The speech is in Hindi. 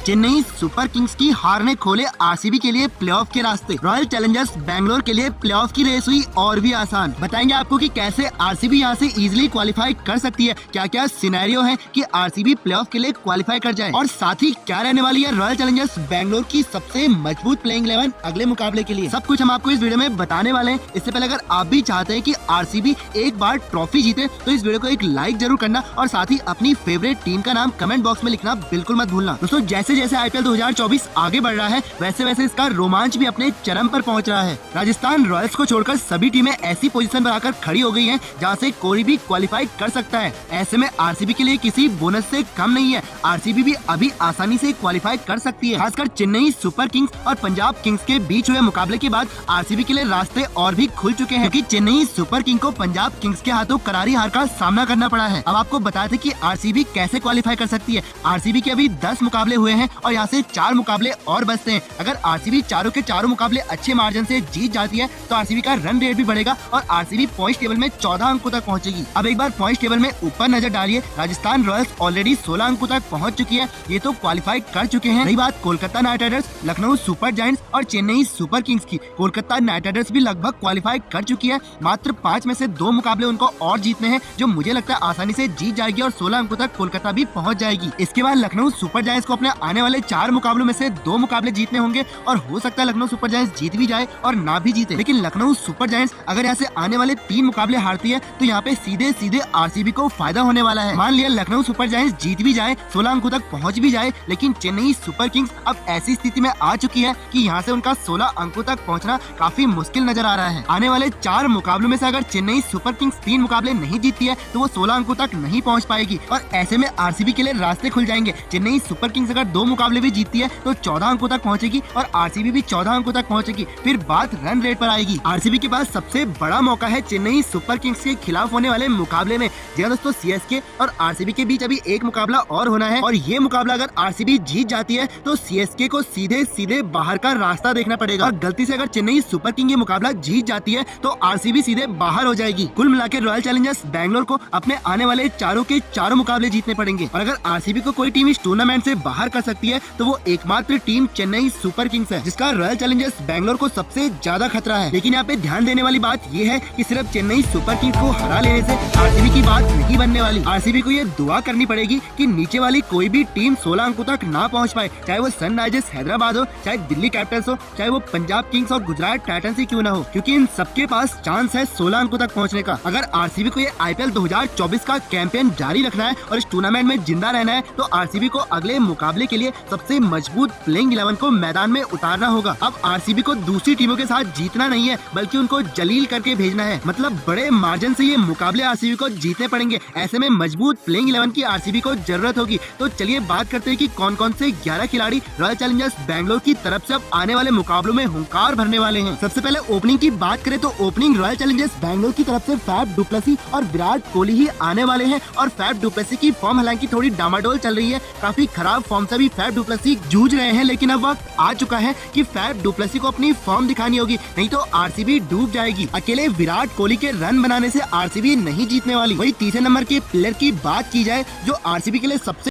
चेन्नई सुपर किंग्स की हार ने खोले आरसीबी के लिए प्लेऑफ के रास्ते। रॉयल चैलेंजर्स बैंगलोर के लिए प्लेऑफ की रेस हुई और भी आसान। बताएंगे आपको कि कैसे आरसीबी यहां से इजीली क्वालिफाई कर सकती है, क्या क्या सिनेरियो है कि आरसीबी प्लेऑफ के लिए क्वालिफाई कर जाए, और साथ ही क्या रहने वाली है रॉयल चैलेंजर्स बैंगलोर की सबसे मजबूत प्लेइंग 11 अगले मुकाबले के लिए। सब कुछ हम आपको इस वीडियो में बताने वाले हैं। इससे पहले अगर आप भी चाहते हैं कि आरसीबी एक बार ट्रॉफी जीते तो इस वीडियो को एक लाइक जरूर करना और साथ ही अपनी फेवरेट टीम का नाम कमेंट बॉक्स में लिखना बिल्कुल मत भूलना। दोस्तों जैसे जैसे आईपीएल 2024 आगे बढ़ रहा है वैसे वैसे इसका रोमांच भी अपने चरम पर पहुंच रहा है। राजस्थान रॉयल्स को छोड़कर सभी टीमें ऐसी पोजीशन पर आकर खड़ी हो गई हैं जहां से कोई भी क्वालिफाई कर सकता है। ऐसे में आरसीबी के लिए किसी बोनस से कम नहीं है, आरसीबी भी अभी आसानी से क्वालिफाई कर सकती है। खासकर चेन्नई सुपर किंग्स और पंजाब किंग्स के बीच हुए मुकाबले के बाद आरसीबी के लिए रास्ते और भी खुल चुके हैं, क्योंकि चेन्नई सुपर किंग को पंजाब किंग्स के हाथों करारी हार का सामना करना पड़ा है। अब आपको बताते कि आरसीबी कैसे क्वालिफाई कर सकती है। आरसीबी के अभी 10 मुकाबले हुए हैं और यहाँ से 4 मुकाबले और बचते हैं। अगर आरसीबी चारों के चारों मुकाबले अच्छे मार्जिन से जीत जाती है तो आरसीबी का रन रेट भी बढ़ेगा और आरसीबी पॉइंट टेबल में 14 अंकों तक पहुंचेगी। अब एक बार पॉइंट टेबल में ऊपर नजर डालिए, राजस्थान रॉयल्स ऑलरेडी 16 अंकों तक पहुंच चुकी है, ये तो क्वालिफाई कर चुके हैं। रही बात Kolkata night Riders, Lucknow super giants और चेन्नई सुपर किंग्स की, कोलकाता नाइट राइडर्स भी लगभग क्वालिफाई कर चुकी है। मात्र 5 में से 2 मुकाबले उनको और जीतने हैं, जो मुझे लगता है आसानी से जीत जाएगी और 16 अंकों तक कोलकाता भी पहुंच जाएगी। इसके बाद लखनऊ सुपर जायंट्स को अपने आने वाले 4 मुकाबलों में से 2 मुकाबले जीतने होंगे और हो सकता है लखनऊ सुपर जायंट्स जीत भी जाए और ना भी जीते। लेकिन लखनऊ सुपर जायंट्स अगर यहाँ से आने वाले 3 मुकाबले हारती है तो यहाँ पे सीधे सीधे आरसीबी को फायदा होने वाला है। मान लिया लखनऊ सुपर जायंट्स जीत भी जाए, 16 अंकों तक पहुँच भी जाए, लेकिन चेन्नई सुपर किंग्स अब ऐसी स्थिति में आ चुकी है कि यहाँ से उनका 16 अंकों तक पहुँचना काफी मुश्किल नजर आ रहा है। आने वाले 4 मुकाबलों में से अगर चेन्नई सुपर किंग्स 3 मुकाबले नहीं जीतती है तो वो 16 अंकों तक नहीं पहुँच पाएगी और ऐसे में आरसीबी के लिए रास्ते खुल जाएंगे। चेन्नई सुपर किंग्स अगर 2 मुकाबले भी जीतती है तो 14 अंकों तक पहुंचेगी और आरसीबी भी 14 अंकों तक पहुंचेगी। फिर बात रन रेट पर आएगी। आरसीबी के पास सबसे बड़ा मौका है चेन्नई सुपर किंग्स के खिलाफ होने वाले मुकाबले में। जी हां दोस्तों, सीएसके और आरसीबी के बीच अभी एक मुकाबला और होना है और ये मुकाबला अगर आरसीबी जीत जाती है तो सीएसके को सीधे सीधे बाहर का रास्ता देखना पड़ेगा और गलती से अगर चेन्नई सुपर किंग ये मुकाबला जीत जाती है तो आरसीबी सीधे बाहर हो जाएगी। कुल मिलाकर रॉयल चैलेंजर्स बैंगलोर को अपने आने वाले चारों के चारों मुकाबले जीतने पड़ेंगे और अगर आरसीबी को कोई टीम इस टूर्नामेंट से बाहर कर सकती है तो वो एकमात्र टीम चेन्नई सुपर किंग्स है, जिसका रॉयल चैलेंजर्स बैंगलोर को सबसे ज्यादा खतरा है। लेकिन यहाँ पे ध्यान देने वाली बात ये है कि सिर्फ चेन्नई सुपर किंग्स को हरा लेने से आरसीबी की बात नहीं बनने वाली। आरसीबी को ये दुआ करनी पड़ेगी कि नीचे वाली कोई भी टीम 16 अंकों तक ना पहुँच पाए, चाहे वो सनराइजर्स हैदराबाद हो, चाहे दिल्ली कैपिटल्स हो, चाहे वो पंजाब किंग्स और गुजरात टाइटंस ही क्यों ना हो, क्योंकि इन सबके पास चांस है 16 अंकों तक पहुँचने का। अगर आरसीबी को ये आईपीएल 2024 का कैंपेन जारी रखना है और इस टूर्नामेंट में जिंदा रहना है तो आरसीबी को अगले मुकाबले के लिए सबसे मजबूत प्लेइंग 11 को मैदान में उतारना होगा। अब आरसीबी को दूसरी टीमों के साथ जीतना नहीं है बल्कि उनको जलील करके भेजना है, मतलब बड़े मार्जिन से ये मुकाबले आरसीबी को जीतने पड़ेंगे। ऐसे में मजबूत प्लेइंग 11 की आरसीबी को जरूरत होगी। तो चलिए बात करते हैं कि कौन कौन से 11 खिलाड़ी रॉयल चैलेंजर्स बैंगलोर की तरफ से अब आने वाले मुकाबलों में हुंकार भरने वाले हैं। सबसे पहले ओपनिंग की बात करें तो ओपनिंग रॉयल चैलेंजर्स बैंगलोर की तरफ से फैफ डु प्लेसी और विराट कोहली ही आने वाले हैं और फैफ डु प्लेसी की फॉर्म हालांकि थोड़ी डामाडोल चल रही है, काफी खराब फॉर्म से भी फैफ डु प्लेसी जूझ रहे हैं, लेकिन अब वक्त आ चुका है कि फैफ डु प्लेसी को अपनी फॉर्म दिखानी होगी, नहीं तो आरसीबी डूब जाएगी। अकेले विराट कोहली के रन बनाने से आरसीबी नहीं जीतने वाली। वही तीसरे नंबर के प्लेयर की बात की जाए जो आरसीबी के लिए सबसे